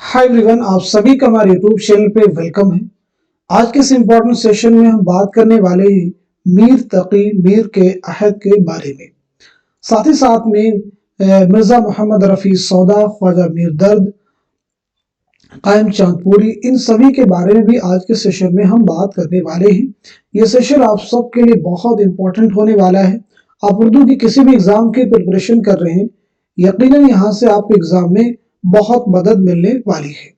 Hi everyone, आप सभी का हमारे यूट्यूब चैनल पे वेलकम है। आज के इस इम्पोर्टेंट सेशन में हम बात करने वाले हैं मीर तकी मीर के अहद के बारे में। साथ ही साथ में मिर्जा मोहम्मद रफी सौदा, ख्वाजा मीर दर्द, कायम चांदपुरी, इन सभी के बारे में भी आज के सेशन में हम बात करने वाले हैं। ये सेशन आप सबके लिए बहुत इंपॉर्टेंट होने वाला है। आप उर्दू की किसी भी एग्जाम की प्रिपरेशन कर रहे हैं, यकीनन यहाँ से आपको एग्जाम में बहुत मदद मिलने वाली है।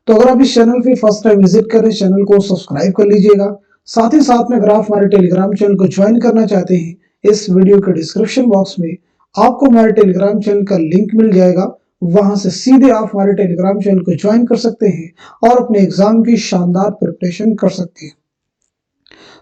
तो अगर आप इस चैनल पे फर्स्ट टाइम विजिट करें, चैनल को सब्सक्राइब कर लीजिएगा। साथ ही साथ में अगर आप हमारे टेलीग्राम चैनल को ज्वाइन करना चाहते हैं, इस वीडियो के डिस्क्रिप्शन बॉक्स में आपको हमारे टेलीग्राम चैनल का लिंक मिल जाएगा। वहां से सीधे आप हमारे टेलीग्राम चैनल को ज्वाइन कर सकते हैं और अपने एग्जाम की शानदार प्रिपरेशन कर सकते हैं।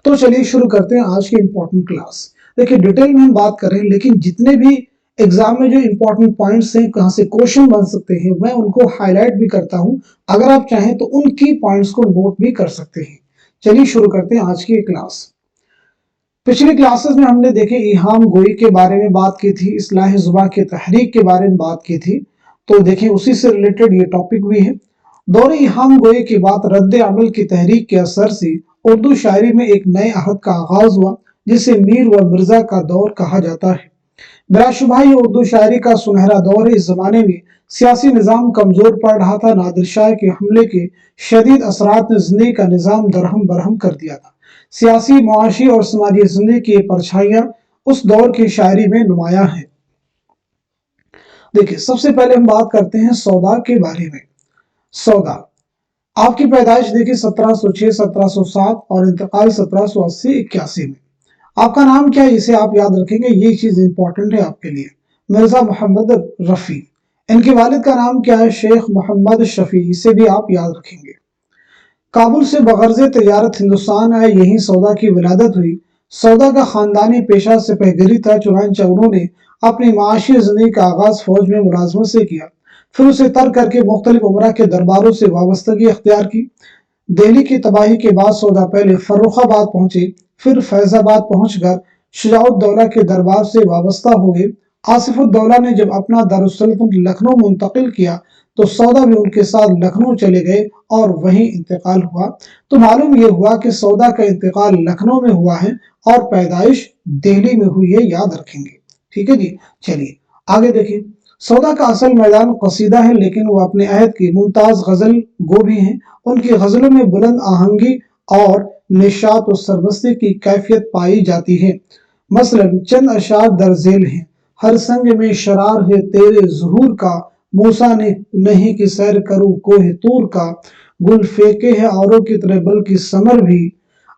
तो चलिए शुरू करते हैं आज की इंपॉर्टेंट क्लास। देखिए, डिटेल में हम बात करें, लेकिन जितने भी एग्जाम में जो इंपॉर्टेंट पॉइंट्स हैं, कहां से क्वेश्चन बन सकते हैं, मैं उनको हाईलाइट भी करता हूं। अगर आप चाहें तो उन की पॉइंट्स को नोट भी कर सकते हैं। चलिए शुरू करते हैं आज की क्लास। पिछली क्लासेस में हमने देखे इहाम गोई के बारे में बात की थी, इस्लाह जुबान की तहरीक के बारे में बात की थी। तो देखें, उसी से रिलेटेड ये टॉपिक भी है। दौरे इहाम गोई के बाद रद्द अमल की तहरीक के असर से उर्दू शायरी में एक नए अहद का आगाज हुआ, जिसे मीर व मिर्जा का दौर कहा जाता है। बिलाशुबा ये उर्दू शायरी का सुनहरा दौर है। इस जमाने में सियासी निज़ाम कमजोर पड़ रहा था। नादिर शाह के हमले के शदीद असरात ने जिंदगी का निज़ाम दरहम बरहम कर दिया था। सियासी, मुआशी और समाजी जिंदगी की परछाइयां उस दौर की शायरी में नुमाया है। देखिए, सबसे पहले हम बात करते हैं सौदा के बारे में। सौदा आपकी पैदाइश देखिए 1706, 1707 और इंतकाल 1780-81 में। आपका नाम क्या है, इसे आप याद रखेंगे, ये चीज इंपॉर्टेंट है आपके लिए। मिर्जा मोहम्मद रफी। इनके वालिद का नाम क्या है, शेख मोहम्मद शफी, इसे भी आप याद रखेंगे। काबुल से बगर्ज तजारत हिंदुस्तान आए, यहीं सौदा की विलादत हुई। सौदा का खानदानी पेशा सिपहगिरी था, चुनांचे उन्होंने अपनी माशी जिंदगी का आगाज फौज में मुलाजमत से किया। फिर उसे तर्क करके मुख्तलिफ उमरा के दरबारों से वाबस्तगी अख्तियार की। दिल्ली की तबाही के बाद सौदा पहले फर्रुखाबाद पहुंचे, फिर फैजाबाद पहुंचकर शुजाउद्दौला के दरबार से वाबस्ता हो गए। आसिफुद्दौला ने जब अपना दारुस्सुल्तान लखनऊ मुंतकिल किया तो सौदा भी उनके साथ लखनऊ चले गए और वहीं इंतकाल हुआ। तो मालूम यह हुआ कि सौदा का इंतकाल लखनऊ में हुआ है और पैदाइश दिल्ली में हुई है, याद रखेंगे। ठीक है जी। चलिए आगे देखिए। सौदा का असल मैदान कसीदा है, लेकिन वो अपने अहद की मुमताज गजल गो भी हैं। उनकी गजलों में बुलंद आहंगी और निशात और सरमस्ती की कैफियत पाई जाती है। मसलन चंद अशार दरजेल हैं। हर संग में शरार है तेरे ज़ुहूर का, मूसा ने नहीं कि सैर करूं कोह तूर का, गुल फेंके है औरों की तरह बल्कि समर भी,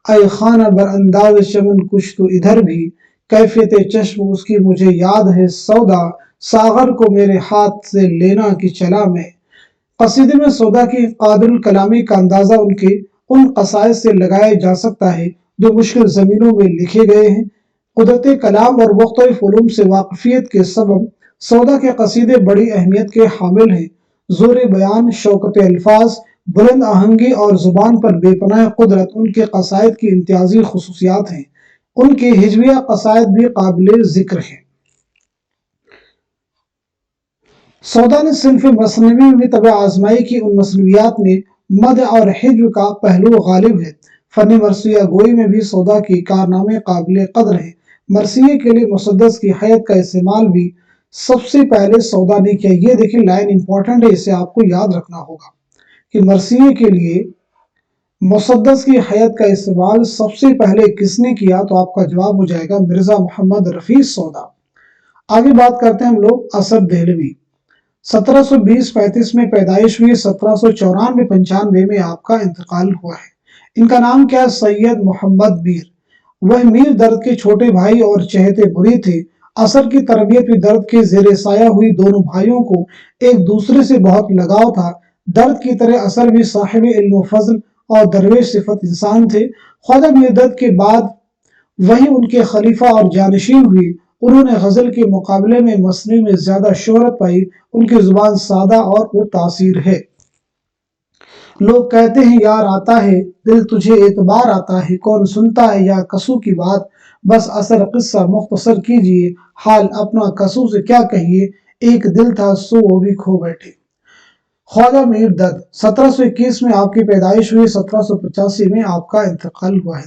ऐ खाना बर अंदाज चमन कुछ तो इधर भी, कैफियत चश्म उसकी मुझे याद है सौदा, सागर को मेरे हाथ से लेना कि चला मैं। कसीदे में सौदा की कादिरुल कलामी का अंदाजा उनके उन कसाइद से लगाया जा सकता है जो मुश्किल जमीनों में लिखे गए हैं। कुदरत कलाम और मुख्तलिफ उलूम से वाकफियत के सबब सौदा के कसीदे बड़ी अहमियत के हामिल हैं। जोर बयान, शौकत अल्फाज, बुलंद आहंगी और जुबान पर बेपनाह कुदरत उनके कसाइद की इम्तियाजी खसूसियात हैं। उनके हिजविया कसाइद भी काबिल जिक्र हैं। सौदा ने सिंफ मसनवी में तब आजमाई की। उन मसनवियात में मद और हिज्व का पहलू गालिब है। फन मरसिया गोई में भी सौदा की कारनामे काबिल कदर है। मरसिये के लिए मुसद्दस की हयत का इस्तेमाल भी सबसे पहले सौदा ने किया। ये देखिए, लाइन इंपॉर्टेंट है, इसे आपको याद रखना होगा कि मरसिये के लिए मुसद्दस की हयत का इस्तेमाल सबसे पहले किसने किया। तो आपका जवाब हो जाएगा मिर्जा मोहम्मद रफी सौदा। आगे बात करते हैं हम लोग असद देहलवी। 1720-35 में पैदाइश हुई, 1794-95 में आपका इंतकाल हुआ है। इनका नाम क्या है, सैयद मोहम्मद मीर। वह मीर दर्द के छोटे भाई और चहेते बुरी थे। असर की तरबियत भी दर्द के जेर साया हुई। दोनों भाइयों को एक दूसरे से बहुत लगाव था। दर्द की तरह असर भी साहिब इल्म फजल और दरवेश सिफत इंसान थे। ख्वाजा मीर दर्द के बाद वही उनके खलीफा और जानशीन हुई। उन्होंने गजल के मुकाबले में मसनवी में ज्यादा शोहरत पाई। उनकी जुबान सादा और पुरतासीर है। लोग कहते हैं यार आता है, दिल तुझे एतबार आता है, कौन सुनता है या कसू की बात, बस असर किस्सा मुख्तसर कीजिए, हाल अपना कसू से क्या कहिए, एक दिल था सो वो भी खो बैठे। ख्वाजा मीर दर्द 1721 में आपकी पैदाइश हुई, 1785 में आपका इंतकाल हुआ है।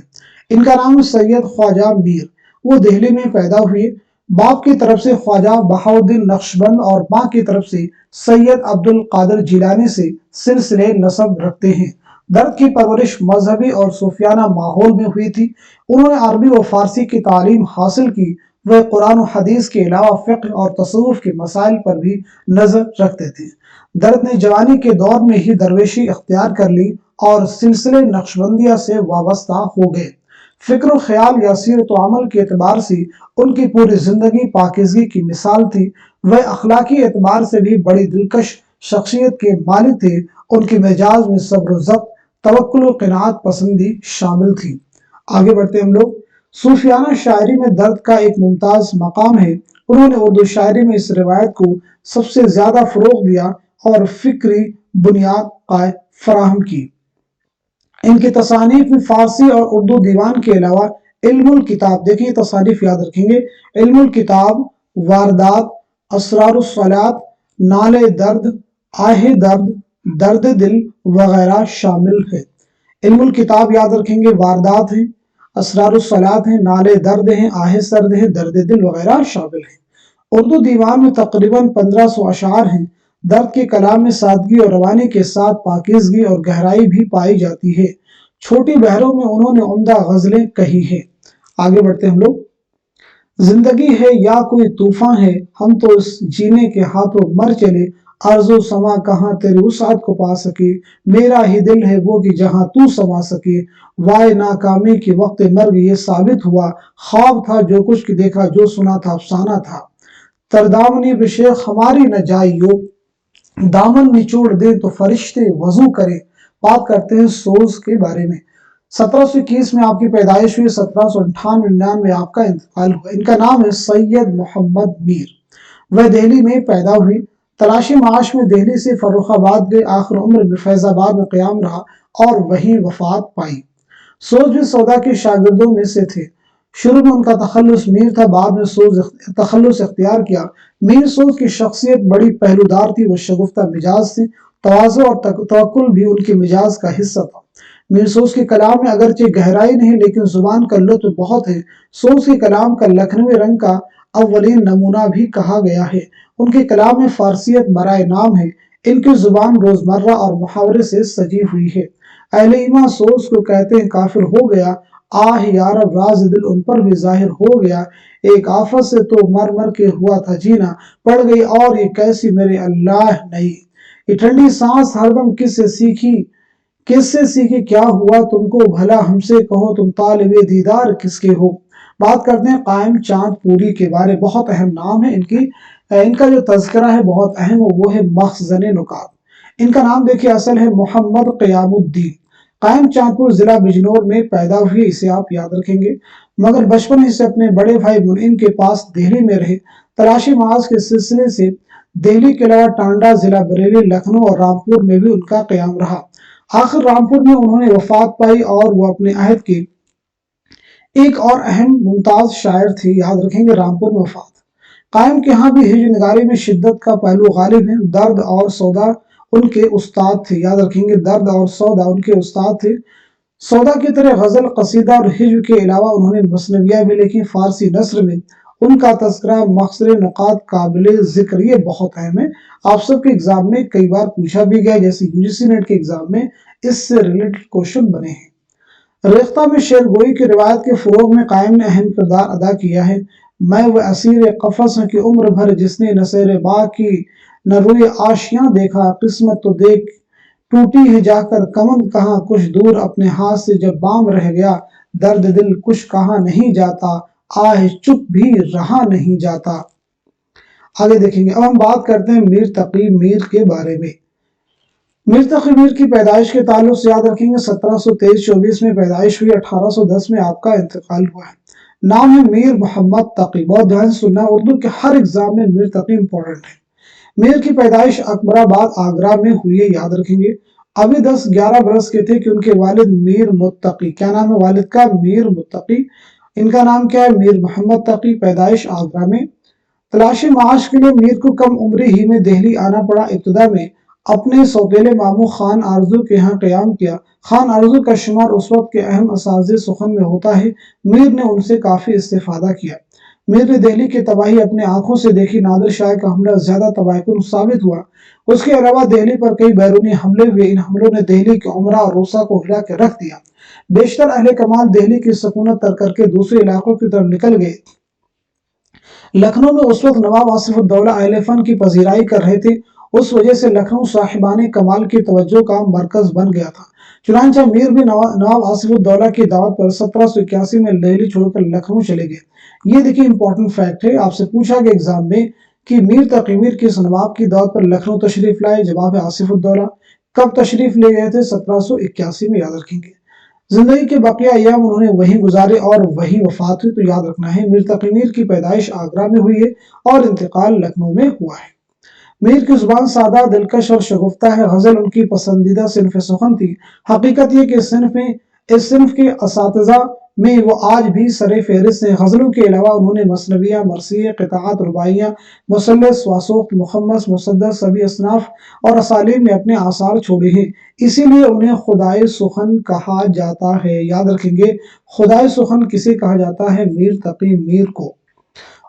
इनका नाम सैयद ख्वाजा मीर, वो दिल्ली में पैदा हुए। बाप की तरफ से ख्वाजा बहाउद्दीन नक्शबंद और माँ की तरफ से सैयद अब्दुल कादिर जिलानी से सिलसिले नसब रखते हैं। दर्द की परवरिश मजहबी और सूफियाना माहौल में हुई थी। उन्होंने अरबी और फारसी की तालीम हासिल की। वह कुरान और हदीस के अलावा फ़िक़्ह और तसव्वुफ़ के मसाइल पर भी नजर रखते थे। दर्द ने जवानी के दौर में ही दरवेशी इख्तियार कर ली और सिलसिले नक्शबंदिया से वाबस्ता हो गए। फिक्र ख्याल या सीरत अमल के एतबार से उनकी पूरी जिंदगी पाकीज़गी की मिसाल थी। वह अखलाकी एतबार से भी बड़ी दिलकश शख्सियत के मालिक थे। उनके मिजाज में सब्र ज़ब्त, तवक्कुल और क़नाअत पसंदी शामिल थी। आगे बढ़ते हम लोग। सूफियाना शायरी में दर्द का एक मुमताज़ मकाम है। उन्होंने उर्दू शायरी में इस रिवायत को सबसे ज्यादा फ़रोग़ दिया और फिक्री बुनियाद फराहम की। इनकी तसानीफ में फारसी और उर्दू दीवान के अलावा इल्मुल किताब, देखिए तसानीफ याद रखेंगे, इल्मुल किताब, वारदात, असरारुस्सलात, नाले दर्द, आहे दर्द, दर्द दिल वगैरह शामिल है। इल्मुल किताब याद रखेंगे, वारदात हैं, असरारुस्सलात हैं, नाले दर्द हैं, आहे सर्द है, दर्द दिल वगैरह शामिल है। उर्दू दीवान में तकरीबन 1500 अशार हैं। दर्द के कलाम में सादगी और रवानी के साथ पाकीज़गी और गहराई भी पाई जाती है। छोटी बहरों में उन्होंने उम्दा गज़लें कही है। आगे बढ़ते हम लोग। जिंदगी है या कोई तूफान है, हम तो इस जीने के हाथों मर चले। आरज़ो समा कहाँ तेरी वुसअत को पा सके, मेरा ही दिल है वो कि जहाँ तू समा सके। वाय नाकामी के वक्त मर्ग ये साबित हुआ, ख्वाब था जो कुछ देखा, जो सुना था अफसाना था। तरदामनी बेशेख हमारी न जाइयो, दामन निचोड़ दे तो फरिश्ते वजू करें। बात करते हैं सोज के बारे में। 1721 में आपकी पैदाइश हुई, 1798 में आपका इंतकाल हुआ। इनका नाम है सैयद मोहम्मद मीर। वह दिल्ली में पैदा हुई। तलाशी माश में दिल्ली से फर्रुखाबाद गए। आखिर उम्र में फैजाबाद में क़याम रहा और वहीं वफात पाई। सोज भी सौदा के शागिर्दों में से थे। शुरू में उनका तखल्लुस मीर था, बाद में सोज तखल्लुस इख्तियार किया। मीर सोज की शख्सियत बड़ी पहलूदार थी। वो शगुफ्ता मिजाज थे। तवाज़ु और तवक्कुल भी उनके मिजाज का हिस्सा था। मीर सोज के कलाम में अगरचे गहराई नहीं, लेकिन जुबान का लुत्फ बहुत है। सोज के कलाम का लखनवी रंग का अव्वलीन नमूना भी कहा गया है। उनके कलाम में फारसियत बराए नाम है। इनकी जुबान रोजमर्रा और मुहावरे से सजी हुई है। अहले ईमान सोज को कहते हैं काफिर हो गया, आह यारब राज दिल उन पर भी जाहिर हो गया। एक आफत से तो मर मर के हुआ था जीना, पड़ गई और ये कैसी मेरे अल्लाह नहीं। ये ठंडी सांस हरदम किससे सीखी क्या हुआ तुमको, भला हमसे कहो तुम तालिबे दीदार किसके हो। बात करते हैं कायम चांद पूरी के बारे। बहुत अहम नाम है इनका जो तज़किरा है बहुत अहम, वो है मखज़न नुकात। इनका नाम देखिए असल है मोहम्मद क़यामुद्दीन। कायम चांदपुर जिला बिजनौर में पैदा हुए, इसे आप याद रखेंगे। मगर बचपन से अपने बड़े भाई मुनीम के पास दिल्ली में रहे। तलाशी माज के सिलसिले से दिल्ली के अलावा टांडा, जिला बरेली, लखनऊ और रामपुर में भी उनका क़याम रहा। आखिर रामपुर में उन्होंने वफात पाई और वो अपने अहद के एक और अहम मुमताज शायर थे, याद रखेंगे, रामपुर में वफात। कायम के यहाँ भी हिज्र निगारी में शिद्दत का पहलू गालिब है। दर्द और सौदा उनके उस्ताद थे, याद रखेंगे, दर्द और सौदा उनके उस्ताद थे। सौदा की तरह गजल, कसीदा और हिज्र के अलावा उन्होंने मसनविया भी लिखी। फारसी नस्र में उनका तज़किरा मखज़न नुकात काबिल जिक्र, ये बहुत अहम है। आप सबके एग्जाम में कई बार पूछा भी गया, जैसे यूजीसी नेट के एग्जाम में इससे रिलेटेड क्वेश्चन बने हैं। रेख्ता में शेरगोई की रिवायत के फरोग में कायम ने अहम किरदार अदा किया है। मैं वह असीर कफस है कि उम्र भर जिसने नसेर बाग की, न रुए आशियां देखा किस्मत तो देख टूटी है जाकर कमन कहाँ, कुछ दूर अपने हाथ से जब बाम रह गया, दर्द दिल कुछ कहा नहीं जाता, आह चुप भी रहा नहीं जाता। आगे देखेंगे। अब हम बात करते हैं मीर तकी मीर के बारे में। मीर तकी मीर की पैदाइश के ताल्लुक से याद रखेंगे 1723-24 में पैदाइश हुई, 1810 में आपका इंतकाल हुआ है। नाम है मीर मोहम्मद तकी। बहुत ध्यान से सुनना, उर्दू के हर एग्जाम में मीर तकी इंपॉर्टेंट है। मीर की पैदाइश अकबराबाद आगरा में हुई है, याद रखेंगे। अभी 10-11 बरस के थे कि उनके वालिद मीर मुत्तकी, क्या नाम है वालिद का, मीर मुत्तकी। इनका नाम क्या है, मीर मोहम्मद तकी। पैदाइश आगरा में। तलाशी माश के लिए मीर को कम उम्र ही में दिल्ली आना पड़ा। इब्तदा में اپنے سوتیلے ماموں خان آرزو کے ہاں قیام کیا۔ خان آرزو کا شمار اس وقت کے اہم اساتذہ سخن میں ہوتا ہے۔ میر نے ان سے کافی استفادہ کیا۔ میر نے دہلی کی تباہی اپنے آنکھوں سے دیکھی۔ نادر شاہ کا حملہ زیادہ تباہ کن ثابت ہوا۔ اس کے علاوہ دہلی پر کئی بیرونی حملے ہوئے۔ ان حملوں نے دہلی کے عمرہ اور روسا کو ہلا کے رکھ دیا۔ بیشتر اہل کمال دہلی کی سکونت ترک کر کے دوسرے علاقوں کی طرف نکل گئے۔ لکھنؤ میں اس وقت نواب آصف الدولہ اہل فن کی پذیرائی کر رہے تھے۔ اس وجہ سے لکھنؤ صاحبان کمال کی توجہ کا مرکز بن گیا تھا۔ چنانچہ میر بھی نواب آصف الدولہ کی دعوت پر 1781 میں دہلی چھوڑ کر لکھنؤ چلے گئے۔ یہ دیکھیں امپورٹنٹ فیکٹ ہے، آپ سے پوچھا گیا ایگزام میں کہ میر تقی میر کس نواب کی دعوت پر لکھنؤ تشریف لائے؟ جواب ہے آصف الدولہ۔ کب تشریف لے گئے تھے؟ 1781 میں، یاد رکھیں گے۔ زندگی کے بقیہ ایام انہوں نے وہیں گزارے اور وہیں وفات ہوئی، تو یاد رکھنا ہے میر تقی میر کی پیدائش آگرہ میں ہوئی ہے اور انتقال لکھنؤ میں ہوا ہے۔ میر کی زبان سادہ، دلکش اور شگفتہ ہے۔ غزل ان کی پسندیدہ صنف سخن تھی۔ حقیقت یہ کہ اس صنف کے اساتذہ میں وہ آج بھی سر فہرست ہیں۔ غزلوں کے علاوہ انہوں نے مثنویاں، مرثیے، قطعات، رباعیاں، مثلث، واسوق، مخمس، مصدر، سبی اصناف اور اسالیب میں اپنے آثار چھوڑے ہیں۔ اسی لیے انہیں خدائے سخن کہا جاتا ہے۔ یاد رکھیں گے، خدائے سخن کسے کہا جاتا ہے؟ میر تقی میر کو۔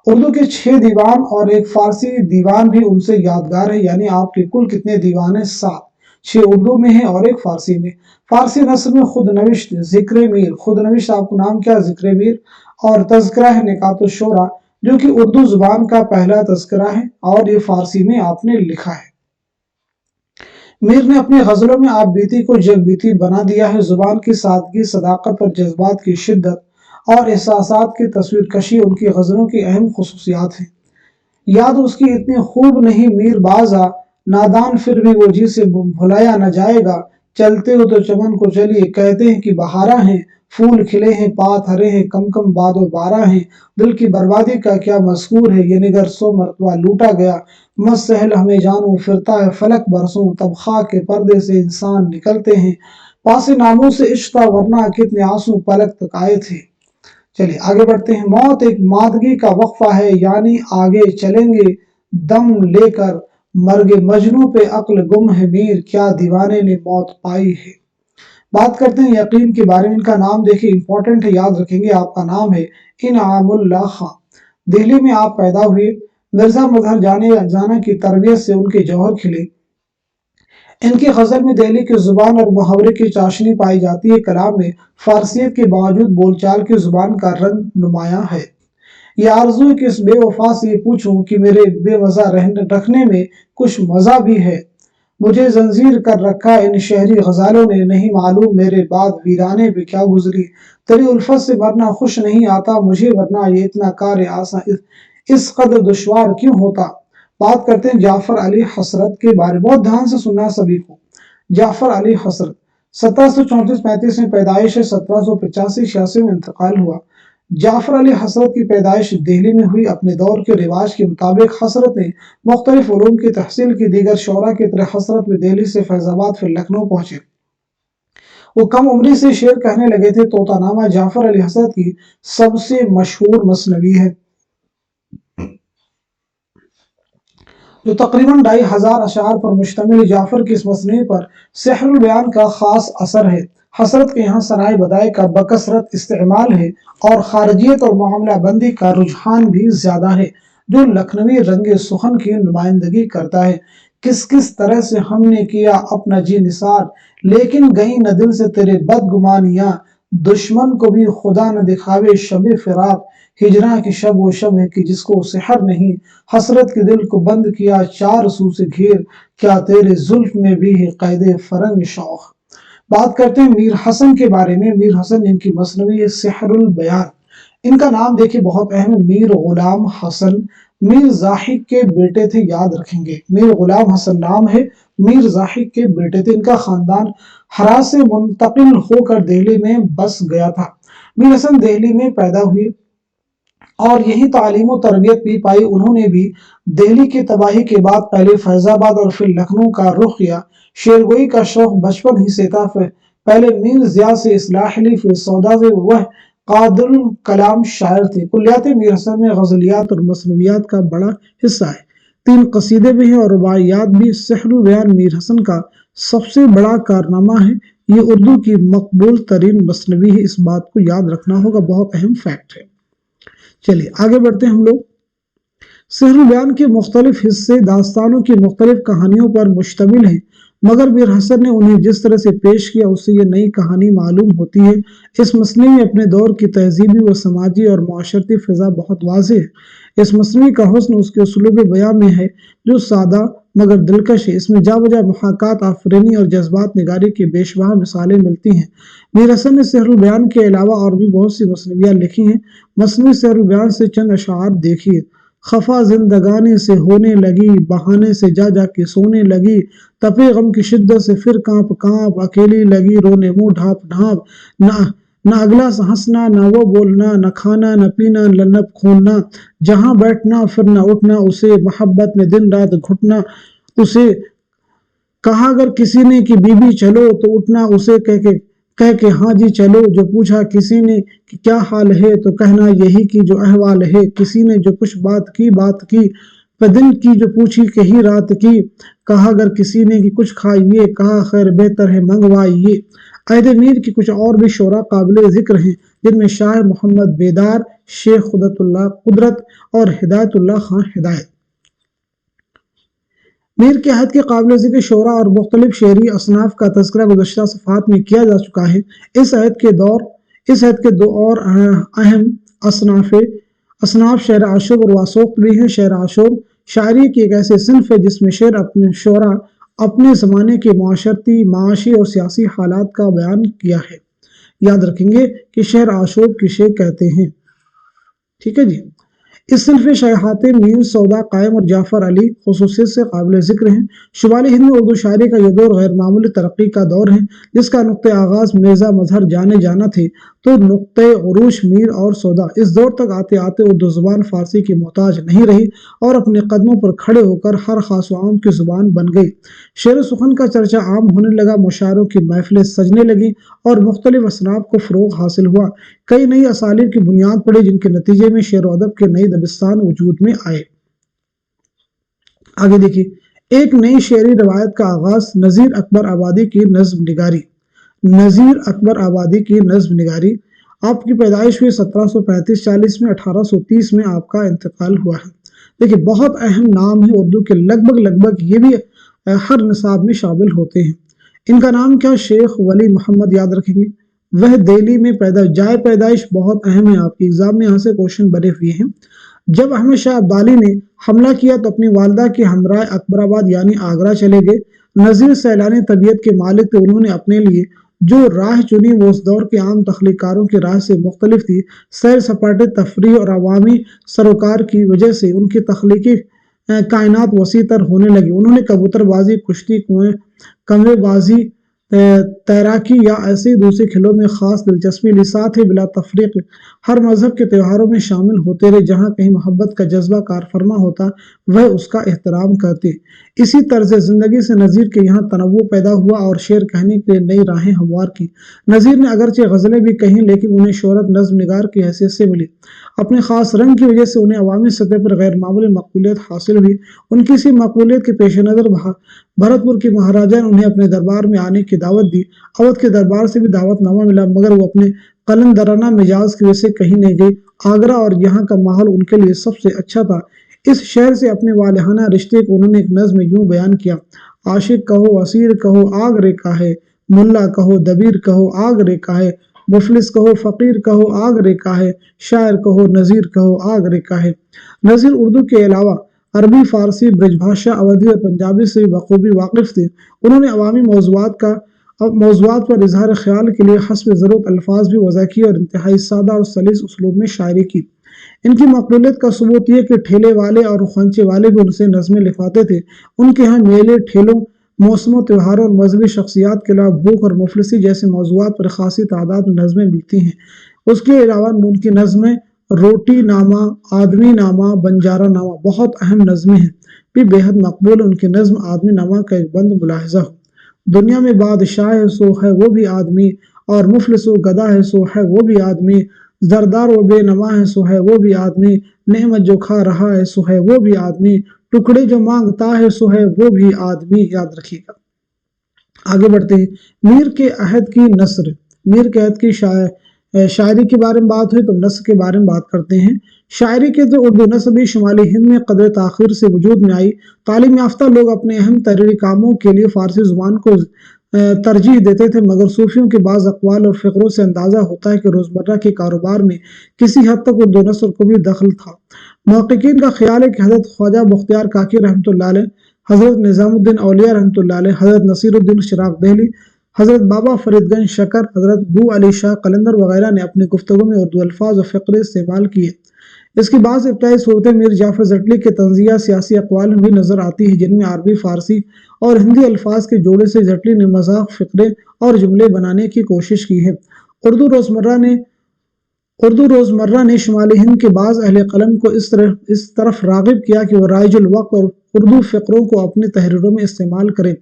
اردو کے 6 دیوان اور ایک فارسی دیوان بھی ان سے یادگار ہے، یعنی آپ کے کل کتنے دیوان ہیں؟ 7۔ 6 اردو میں ہیں اور ایک فارسی میں۔ فارسی نثر میں خود نوشت ذکر میر، خود نوشت آپ کو نام کیا؟ ذکر میر، اور تذکرہ ہے نکات الشعراء، جو کہ اردو زبان کا پہلا تذکرہ ہے اور یہ فارسی میں آپ نے لکھا ہے۔ میر نے اپنی غزلوں میں آپ بیتی کو جگ بیتی بنا دیا ہے۔ زبان کی سادگی، صداقت اور جذبات کی شدت اور احساسات کی تصویر کشی ان کی غزلوں کی اہم خصوصیات ہیں۔ یاد اس کی اتنی خوب نہیں میر بازا، نادان پھر بھی وہ جی سے بھلایا نہ جائے گا۔ چلتے ہو تو چمن کو چلیے، کہتے ہیں کہ بہارا ہیں، پھول کھلے ہیں، پات ہرے ہیں، کم کم باد و بارہ ہیں۔ دل کی بربادی کا کیا مذکور ہے، یہ نگر 100 مرتبہ لوٹا گیا۔ مست سہل ہمیں جانو، پھرتا ہے فلک برسوں، تب خاک کے پردے سے انسان نکلتے ہیں۔ پاس ناموں سے عشق تھا، ورنہ کتنے آنسو پلک تک آئے تھے۔ چلیے آگے بڑھتے ہیں۔ موت ایک مادگی کا وقفہ ہے، یعنی آگے چلیں گے دم لے کر۔ مرگ مجنوں پہ عقل گم ہے میر، کیا دیوانے نے موت پائی ہے۔ بات کرتے ہیں یقین کے بارے میں۔ ان کا نام دیکھیں امپورٹنٹ ہے، یاد رکھیں گے۔ آپ کا نام ہے انعام اللہ خان۔ دہلی میں آپ پیدا ہوئے۔ مرزا مظہر جانا کی تربیت سے ان کے جوہر کھلے۔ ان کی غزل میں دہلی کی زبان اور محاورے کی چاشنی پائی جاتی ہے۔ کلام میں فارسیت کے باوجود بول چال کی زبان کا رنگ نمایاں ہے۔ یہ آرزو ہے کہ اس بے وفا سے یہ پوچھوں کہ میرے بے مزہ رکھنے میں کچھ مزہ بھی ہے۔ مجھے زنجیر کر رکھا ان شہری غزالوں نے، نہیں معلوم میرے بعد ویرانے پہ کیا گزری۔ تیری الفت سے مرنا خوش نہیں آتا مجھے، ورنہ یہ اتنا کار آساں اس قدر دشوار کیوں ہوتا۔ بات کرتے ہیں جعفر علی حسرت کے بارے میں، بہت دھیان سے سننا سبھی کو۔ جعفر علی حسرت 1734-35 میں پیدائش ہے، 1785-86 میں انتقال ہوا۔ جعفر علی حسرت کی پیدائش دہلی میں ہوئی۔ اپنے دور کے رواج کے مطابق حسرت نے مختلف علوم کی تحصیل کی۔ دیگر شعراء کی طرح حسرت میں دہلی سے فیض آباد پھر لکھنؤ پہنچے۔ وہ کم عمری سے شعر کہنے لگے تھے۔ طوطا نامہ جعفر علی حسرت کی سب سے مشہور مثنوی ہے، جو تقریباً 2500 اشعار پر مشتمل ہے۔ جعفر کی اس مثنوی پر سحر البیان کا خاص اثر ہے۔ حسرت کے یہاں ثنائے بدائع کا بکثرت استعمال ہے اور خارجیت اور معاملہ بندی کا رجحان بھی زیادہ ہے، جو لکھنوی رنگ سخن کی نمائندگی کرتا ہے۔ کس کس طرح سے ہم نے کیا اپنا جی نثار، لیکن گئی نہ دل سے تیرے بدگمانیاں۔ دشمن کو بھی خدا نہ دکھاوے شب فراق، ہجراں کی شب وہ شب ہے کہ جس کو سحر نہیں۔ حسرت کے دل کو بند کیا 4 سو سے گھیر، کیا تیرے زلف میں بھی ہے قید فرنگ شوق۔ بات کرتے ہیں میر حسن کے بارے میں۔ میر حسن جن کی مثنوی ہے سحر البیان، ان کا نام دیکھیں بہت اہم ہے، میر غلام حسن میر زاہد کے بیٹے تھے، یاد رکھیں گے۔ میر غلام حسن نام ہے، میر زاہد کے بیٹے تھے۔ ان کا خاندان ہرات سے منتقل ہو کر دہلی میں بس گیا تھا۔ میر حسن دہلی میں پیدا ہوئے اور یہی تعلیم و تربیت بھی پائی۔ انہوں نے بھی دہلی کی تباہی کے بعد پہلے فیض آباد اور پھر لکھنؤ کا رخ کیا۔ شعرگوئی کا شوق بچپن ہی سے تھا۔ پہلے میر ضیاء سے اصلاح لی، پھر سودا سے وہ قادر کلام شاعر تھے۔ کلیات میر حسن میں غزلیات اور مثنویات کا بڑا حصہ ہے۔ 3 قصیدے بھی ہیں اور رباعیات بھی۔ سحر البیان میر حسن کا سب سے بڑا کارنامہ ہے، یہ اردو کی مقبول ترین مثنوی ہے، اس بات کو یاد رکھنا ہوگا، بہت اہم فیکٹ ہے۔ چلیے آگے بڑھتے ہیں ہم لوگ۔ سحر البیان کے مختلف حصے داستانوں کی مختلف کہانیوں پر مشتمل ہیں، مگر میر حسن نے انہیں جس طرح سے پیش کیا اس سے یہ نئی کہانی معلوم ہوتی ہے۔ اس مصنوعی میں اپنے دور کی تہذیبی و سماجی اور معاشرتی فضا بہت واضح ہے۔ اس مصنوعی کا حسن اس کے اسلوب بیان میں ہے جو سادہ مگر دلکش ہے۔ اس میں جا بجا محاکات آفرینی اور جذبات نگاری کی بے شمار مثالیں ملتی ہیں۔ میر حسن نے سحر البیان کے علاوہ اور بھی بہت سی مصنویات لکھی ہیں۔ مصنوعی سحر البیان سے چند اشعار دیکھیے۔ خفا زندگانی سے ہونے لگی، بہانے سے جا جا کے سونے لگی، تپے غم کی شدت سے پھر کانپ کانپ، اکیلی لگی رونے منہ ڈھانپ ڈھانپ، نہ اگلا ہنسنا، نہ وہ بولنا، نہ کھانا نہ پینا، لنپ کھولنا، جہاں بیٹھنا پھر نہ اٹھنا، اسے محبت میں دن رات گھٹنا، اسے کہا اگر کسی نے کہ بی بی چلو تو اٹھنا، اسے کہہ کے ہاں جی چلو، جو پوچھا کسی نے کہ کیا حال ہے تو کہنا یہی کی جو احوال ہے، کسی نے جو کچھ بات کی دن کی جو پوچھی کہی رات کی، کہا اگر کسی نے کہ کچھ کھائیے، کہا خیر بہتر ہے منگوائیے۔ عہد میر کی کچھ اور بھی شعراء قابل ذکر ہیں جن میں شاہ محمد بیدار، شیخ قدرت اور ہدایت اللہ خان ہدایت۔ میر کے عہد کے قابل ذکر شعراء اور مختلف شعری اصناف کا تذکرہ گزشتہ صفحات میں کیا جا چکا ہے۔ اس عہد کے دو اور اہم اصناف شعر عاشور اور واسوق بھی ہیں۔ شعر عاشور شاعری کی ایک ایسے صنف ہے جس میں شعراء اپنے زمانے کے معاشرتی، معاشی اور سیاسی حالات کا بیان کیا ہے۔ یاد رکھیں گے کہ شعر عاشور کسے کہتے ہیں، ٹھیک ہے جی۔ اس صنف میں شیخات میر، سودا، قائم اور جعفر علی خصوصیت سے قابل ذکر ہیں۔ شمالی ہند میں اردو شاعری کا یہ دور غیر معمولی ترقی کا دور ہے، جس کا نقطۂ آغاز مرزا مظہر جانے جانا تھے تو نقطۂ عروج میر اور سودا۔ اس دور تک آتے آتے اردو زبان فارسی کی محتاج نہیں رہی اور اپنے قدموں پر کھڑے ہو کر ہر خاص و عام کی زبان بن گئی۔ شعر و سخن کا چرچہ عام ہونے لگا، مشاعروں کی محفلیں سجنے لگیں اور مختلف اصناف کو فروغ حاصل ہوا۔ کئی نئی اسالیب کی بنیاد پڑی جن کے نتیجے میں شعر و ادب کے نئی دبستان وجود میں آئے۔ آگے دیکھیے، ایک نئی شعری روایت کا آغاز نذیر اکبر آبادی کی نظم نگاری۔ نذیر اکبر آبادی کی نظم نگاری، آپ کی پیدائش ہوئی 1735-40 میں، 1830 میں آپ کا انتقال ہوا ہے۔ دیکھیے بہت اہم نام ہے اردو کے، لگ بھگ یہ بھی ہر نصاب میں شامل ہوتے ہیں۔ ان کا نام کیا؟ شیخ ولی محمد، یاد رکھیں گے۔ وہ دہلی میں جائے پیدائش بہت اہم ہے، آپ کی ایگزام میں یہاں سے کوشچن بنے ہوئے ہیں۔ جب احمد شاہ ابدالی نے حملہ کیا تو اپنی والدہ کے ہمراہ اکبر آباد یعنی آگرہ چلے گئے۔ نذیر سیلانی طبیعت کے مالک تھے، انہوں نے اپنے لیے جو راہ چنی وہ اس دور کے عام تخلیقکاروں کی راہ سے مختلف تھی۔ سیر سپاٹے، تفریح اور عوامی سروکار کی وجہ سے ان کی تخلیقی کائنات وسیع تر ہونے لگی۔ انہوں نے کبوتر بازی، کشتی، کنویں بازی، تیراکی یا ایسے دوسرے کھیلوں میں خاص دلچسپی لی، ساتھ ہی بلا تفریق ہر مذہب کے تہواروں میں شامل ہوتے رہے۔ جہاں کہیں محبت کا جذبہ کار فرما ہوتا وہ اس کا احترام کرتے۔ اسی طرز زندگی سے نذیر کے یہاں تنوع پیدا ہوا اور شعر کہنے کے لیے نئی راہیں ہموار کی۔ نذیر نے اگرچہ غزلیں بھی کہیں لیکن انہیں شہرت نظم نگار کی حیثیت سے ملی۔ اپنے خاص رنگ کی وجہ سے انہیں عوامی سطح پر غیر معمولی مقبولیت حاصل ہوئی۔ ان کی اسی مقبولیت کے پیش نظر بھرت پور کی مہاراجا نے انہیں اپنے دربار میں آنے کی دعوت دی۔ اودھ کے دربار سے بھی دعوت نامہ ملا مگر وہ اپنے قلندرانہ مزاج کی وجہ سے کہیں نہیں گئی۔ آگرہ اور یہاں کا ماحول ان کے لیے سب سے اچھا تھا۔ اس شہر سے اپنے والہانہ رشتے کو انہوں نے ایک نظم میں یوں بیان کیا: عاشق کہو، اسیر کہو، آگ ریکا ہے، ملا کہو، دبیر کہو، آگ ریکا ہے، مفلس کہو، فقیر کہو، آگ ریکا ہے، شاعر کہو، نذیر کہو، آگ ریکا ہے۔ نذیر اردو کے علاوہ عربی، فارسی، برج بھاشا، اودھی اور پنجابی سے بھی بخوبی واقف تھے۔ انہوں نے عوامی موضوعات پر اظہار خیال کے لیے حسب ضرورت الفاظ بھی وضع کیے اور انتہائی سادہ اور سلیس اسلوب میں شاعری کی۔ ان کی مقبولیت کا ثبوت یہ کہ ٹھیلے والے اور خوانچے والے بھی ان سے نظمیں لکھواتے تھے۔ ان کے ہاں میلے، ٹھیلوں، موسموں، تہواروں اور مذہبی شخصیات کے علاوہ بھوک اور مفلسی جیسے موضوعات پر خاصی تعداد میں نظمیں ملتی ہیں۔ اس کے علاوہ ان کی نظمیں روٹی نامہ، آدمی نامہ، بنجارہ نامہ بہت اہم نظمیں ہیں، بھی بے حد مقبول۔ ان کی نظم آدمی نامہ کا ایک بند ملاحظہ ہو: دنیا میں بادشاہ ہے سو ہے وہ بھی آدمی، اور مفلس و گدا ہے سو ہے وہ بھی آدمی، زردار و بے نما ہے سو ہے وہ بھی آدمی، نعمت جو کھا رہا ہے سو ہے وہ بھی آدمی، टुकड़े जो मांगता है सो है वो भी आदमी, याद रखिएगा। आगे बढ़ते हैं। मीर के अहद की नस्र, मीर के अहद की शायरी के बारे में बात हुई तो नस्र के बारे में बात करते हैं। शायरी के तो उर्दू नस्र भी शुमाली हिंद में कदर ताखिर से वजूद में आई। तालीम याफ्ता लोग अपने अहम तहरीरी कामों के लिए फारसी जुबान को तरजीह देते थे, मगर सूफियों के बाज़ अक़वाल और फ़िक्रों से अंदाज़ा होता है कि रोज़मर्रा के कारोबार में किसी हद तक उर्दू नस्र को भी दखल था। मुहक़्क़ीन का ख्याल है कि हज़रत ख्वाजा बख्तियार काकी रहमतुल्लाह अलैह, हज़रत निज़ामुद्दीन औलिया रहमतुल्लाह अलैह, हज़रत नसीरुद्दीन चिराग दहली, हज़रत बाबा फरीदगंज शकर, हज़रत बू अली शाह कलंदर वगैरह ने अपनी गुफ्तगू में उर्दू अल्फाज और फ़िक्रे इस्तेमाल किए। इसकी बाज़ इब्तदाई सूरतें मीर जाफ़र जटली के तंज़िया सियासी अक़वाल में भी नज़र आती है, जिनमें अरबी, फ़ारसी और हिंदी अल्फाज के जोड़े से जटली ने मज़ाक, फ़िक्रे और जुमले बनाने की कोशिश की है। उर्दू रोज़मर्रा ने शुमाली हिंद के बाज़ अहले क़लम को इस तरफ राग़िब किया कि वह राइजुल वक्त और उर्दू फ़िक्रों को अपनी तहरीरों में इस्तेमाल करें।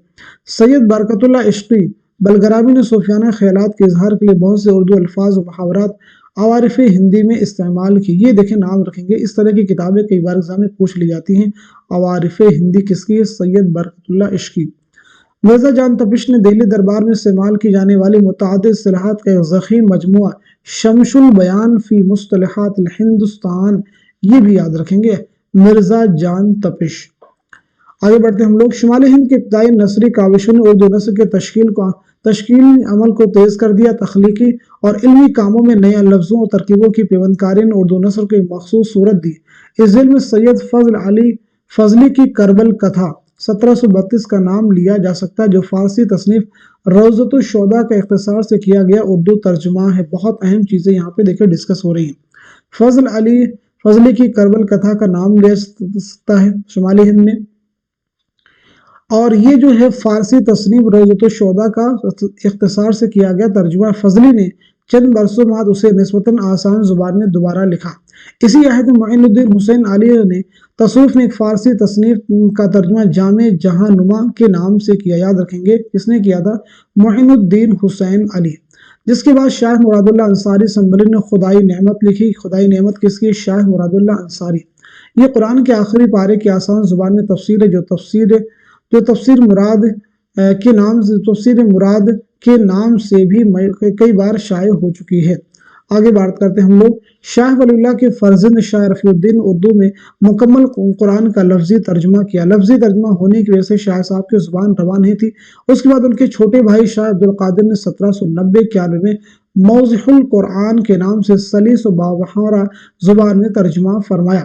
सैयद बरकतुल्लाह इश्क़ी बलगरामी ने सूफियाना ख़यालात के इजहार के लिए बहुत से उर्दू अल्फाज और मुहावरात आवारिफ़ हिंदी में इस्तेमाल की। ये देखें, नाम रखेंगे, इस तरह की किताबें कई बार एग्जाम में पूछ ली जाती हैं। आवारिफ़ हिंदी किसकी है? सैयद बरकतुल्लाह इश्क़ी। मिर्ज़ा जान तपिश ने दिल्ली दरबार में इस्तेमाल की जाने वाली मुतअद्दिद इस्तिलाहात का एक ज़ख़ीम मजमुआ शमशुल बयान फ़ी मुस्तलहात हिंदुस्तान, ये भी याद रखेंगे, मिर्ज़ा जान तपिश। आगे बढ़ते हम लोग। शुमाली हिंद के इब्तदाई नसरी काविशों ने उर्दू नस्र के तश्कील अमल को तेज़ कर दिया। तख्लीकी और इल्मी कामों में नए लफ्ज़ों और तरकीबों की पेवंदकारी ने उर्दू नस्र को एक मखसूस सूरत दी। इस जिल में सैयद फ़ज़ल अली फ़ज़ली की करबल कथा 1732 का नाम लिया जा सकता है, जो फ़ारसी तसनीफ़ रौज़तुश शोदा का इख्तिसार से किया गया उर्दू तर्जुमा है। बहुत अहम चीज़ें यहाँ पे देखिए डिस्कस हो रही हैं। फ़ज़ल अली फ़ज़ली की करबल कथा का नाम लिया जा सकता है शुमाली हिंद में, और ये जो है फ़ारसी तसनीफ़ रौज़तुश शोदा का इख्तिसार से किया गया तर्जुमा। फ़ज़ली ने चंद बरसों बाद उसे निस्बतन आसान ज़ुबान में दोबारा लिखा। इसी अहद में मोइनुद्दीन हुसैन अली ने तसव्वुफ़ में एक फ़ारसी तसनीफ़ का तर्जुमा जामे जहानुमा के नाम से किया। याद रखेंगे, किसने किया था? मोइनुद्दीन हुसैन अली। जिसके बाद शाह मुरादुल्लाह अंसारी संबली ने खुदाई नेमत लिखी। खुदाई नेमत किसकी? शाह मुरादुल्लाह अंसारी। ये कुरान के आखिरी पारे की आसान ज़ुबान में तफसीर है, जो तफसीर मुराद के नाम से भी कई बार शाये हो चुकी है। आगे बात करते हैं हम लोग। शाह वलीउल्लाह के फर्जंद शाह रफ़ीउद्दीन उर्दू में मुकम्मल कुरान का लफ्ज़ी तर्जुमा किया। लफ्ज़ी तर्जुमा होने की वजह से शाह साहब की ज़ुबान रवा नहीं थी। उसके बाद उनके छोटे भाई शाह अब्दुल कादिर ने 1790-91 में मौज़िहुल कुरान के नाम से सलीस व बावहारा ज़ुबान में तर्जुमा फरमाया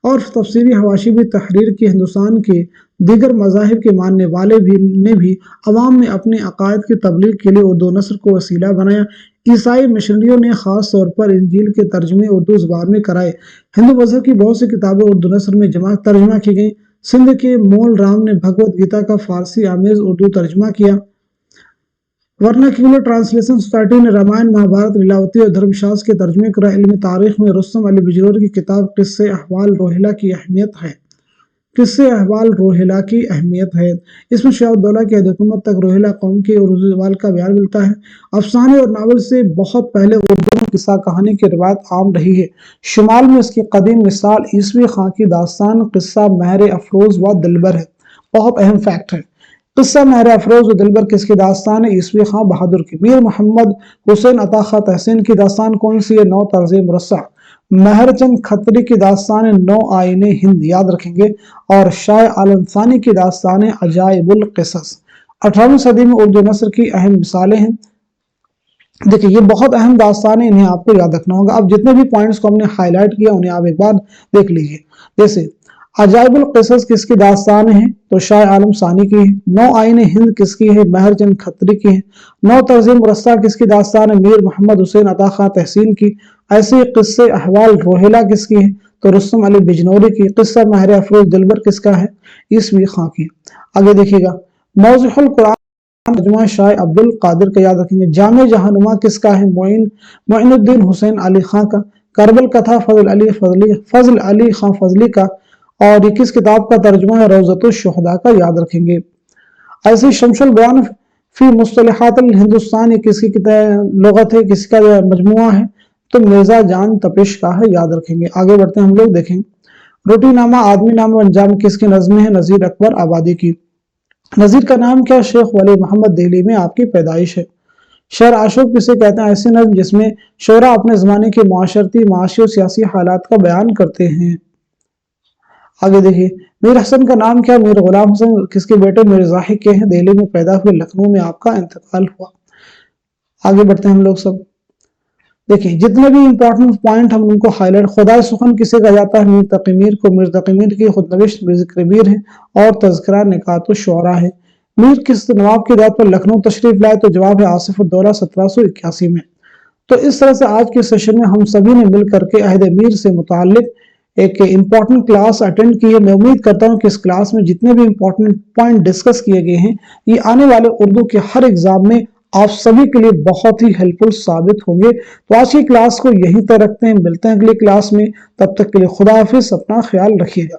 और तफसीरी हवाशी भी तहरीर की। हिंदुस्तान के दीगर मज़ाहिब के मानने वाले ने भी अवाम में अपने अकायद की तबलीग के लिए उर्दू नस्र को वसीला बनाया। ईसाई मिशनरियों ने ख़ास तौर पर इंजील के तर्जुमे उर्दू ज़ुबान में कराए। हिंदू मज़हब की बहुत सी किताबें उर्दू नस्र में तर्जुमा की गई। सिंध के मोल राम ने भगवद गीता का फ़ारसी आमेज़ उर्दू तर्जुमा किया। वर्नाक्यूलर ट्रांसलेशन सोसाइटी ने रामायण, महाभारत, लीलावती और धर्मशास्त्र के तर्जुमे करा। इल्म तारीख में रुस्तम अली बिजनौरी की किताब किस्से अहवाल रोहिला की अहमियत है। किस्से अहवाल रोहिला की अहमियत है। इसमें शाह-उद-दौला की हुकूमत तक रोहिला कौम के उर्दू का बयान मिलता है। अफसाने और नावल से बहुत पहले उर्दू में किस्सा कहानी की रिवायत आम रही है। शुमाल में इसकी कदीम मिसाल ईसवी खां की दास्तान किस्सा महर अफरोज व दिलबर है। बहुत अहम फैक्ट है। किस्सा महर अफरोज व दिलबर किसकी दास्तान है? ईसवी खां बहादुर की। मीर मोहम्मद हुसैन अता खां तहसीन की दास्तान कौन सी है? 9 तर्ज़ मुरस्सा। महरचंद खत्री की दास्तान है 9 आईने हिंद, याद रखेंगे। और शाह आलम सानी की दास्तान है अजाइबुल क़िसस। 18वीं सदी में उर्दू नस्र की अहम मिसालें हैं। देखिए, ये बहुत अहम दास्तान है, इन्हें आपको याद रखना होगा। अब जितने भी पॉइंट्स को हमने हाईलाइट किया उन्हें आप एक बार देख लीजिए। जैसे अजाइबुल क़िसस किसकी दास्तान है? तो शाह आलम सानी की है। 9 आईने हिंद किसकी है? महरचंद खत्री की है। 9 तर्ज़ मुरस्सा किसकी दास्तान है? मीर मोहम्मद हुसैन अता खां तहसीन की। ऐसे किस्से अहवाल रोहिला किसकी है? तो रुस्तम अली बिजनौरी की। किस्सा महर अफरोज दिलबर किसका है? ईसवी खां की। आगे देखिएगा, मौज़िहुल कुरान तर्जुमा शाह अब्दुल कादिर का, याद रखेंगे। जामे जहानुमा किसका है? मोइनुद्दीन हुसैन अली खां का। करबल कथा फजल अली खां फजली का। और ये किस किताब का तर्जुमा है? रौज़तुश शुहदा का, याद रखेंगे। ऐसे शमशुल बयान फी मुस्तलहात हिंदुस्तान, ये किसकी लुगत है, किसका मजमुआ है? तो मिर्ज़ा जान तपिश का है, याद रखेंगे। आगे बढ़ते हैं हम लोग। देखें रोटी नामा आदमी नाम अंजाम किसकी नज्म है? नजीर अकबर आबादी की। नजीर का नाम क्या? शेख वली मोहम्मद दिल्ली में आपकी पैदाइश है। शेर आशूब किसे कहते हैं? ऐसे नज्म जिसमें शोरा अपने जमाने के माशरती, माशी और सियासी हालात का बयान करते हैं। आगे देखिए, मीर हसन का नाम क्या? मीर गुलाम हसन किसके बेटे मीर जाहिद के हैं? दिल्ली में पैदा हुए, लखनऊ में आपका इंतकाल हुआ। आगे बढ़ते हैं हम लोग सब। देखिए, जितने भी इंपॉर्टेंट पॉइंट हम उनको हाईलाइट। खुदाई सुखन किसे कहा जाता है? मीर तकी मीर को। मीर तकी मीर की खुदनविश्त मीर ज़िक्र मीर है और तज़किरा निकात शुअरा है। मीर किस नवाब की हिदायत पर लखनऊ तशरीफ लाए? तो जवाब है आसिफ उद्दौला 1781 में। तो इस तरह से आज के सेशन में हम सभी ने मिल करके अहद मीर से मुतालिक एक इम्पॉर्टेंट क्लास अटेंड की है। मैं उम्मीद करता हूं कि इस क्लास में जितने भी इम्पॉर्टेंट पॉइंट डिस्कस किए गए हैं ये आने वाले उर्दू के हर एग्जाम में आप सभी के लिए बहुत ही हेल्पफुल साबित होंगे। तो आज की क्लास को यहीं तक रखते हैं, मिलते हैं अगली क्लास में। तब तक के लिए खुदा हाफिज, अपना ख्याल रखिएगा।